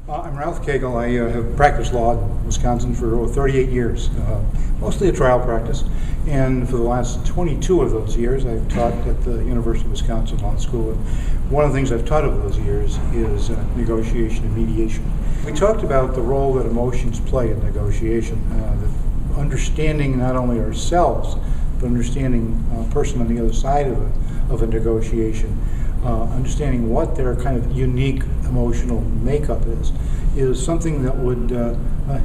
I'm Ralph Cagle. I have practiced law in Wisconsin for over 38 years, mostly a trial practice. And for the last 22 of those years, I've taught at the University of Wisconsin Law School. And one of the things I've taught over those years is negotiation and mediation. We talked about the role that emotions play in negotiation, understanding not only ourselves, but understanding a person on the other side of a negotiation. Understanding what their kind of unique emotional makeup is something that would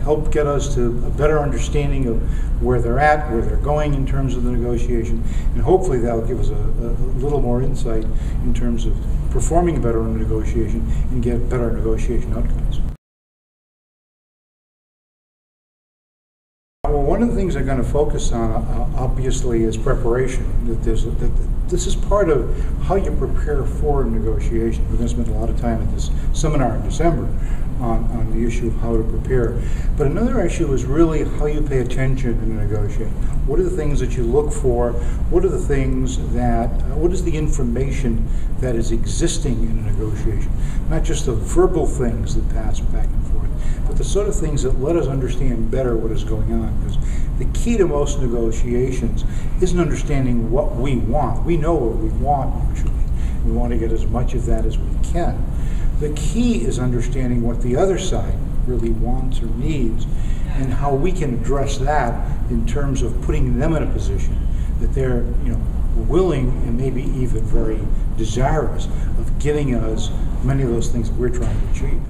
help get us to a better understanding of where they're at, where they're going in terms of the negotiation, and hopefully that'll give us a little more insight in terms of performing better in the negotiation and get better negotiation outcomes. Well, one of the things I'm going to focus on, obviously, is preparation. This is part of how you prepare for a negotiation. We're going to spend a lot of time at this seminar in December on the issue of how to prepare. But another issue is really how you pay attention in a negotiation. What are the things that you look for? What are the things that, what is the information that is existing in a negotiation? Not just the verbal things that pass back and forth, but the sort of things that let us understand better what is going on. Because the key to most negotiations isn't understanding what we want. We know what we want usually. We want to get as much of that as we can. The key is understanding what the other side really wants or needs and how we can address that in terms of putting them in a position that they're willing and maybe even very desirous of giving us many of those things that we're trying to achieve.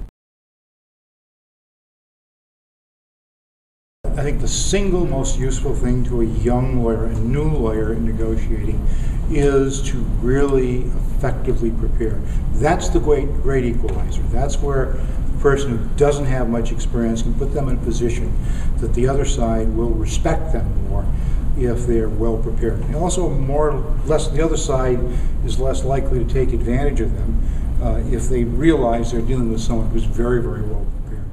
I think the single most useful thing to a young lawyer, a new lawyer in negotiating, is to really effectively prepare. That's the great equalizer. That's where the person who doesn't have much experience can put them in a position that the other side will respect them more if they're well prepared. And also, the other side is less likely to take advantage of them if they realize they're dealing with someone who's very, very well prepared.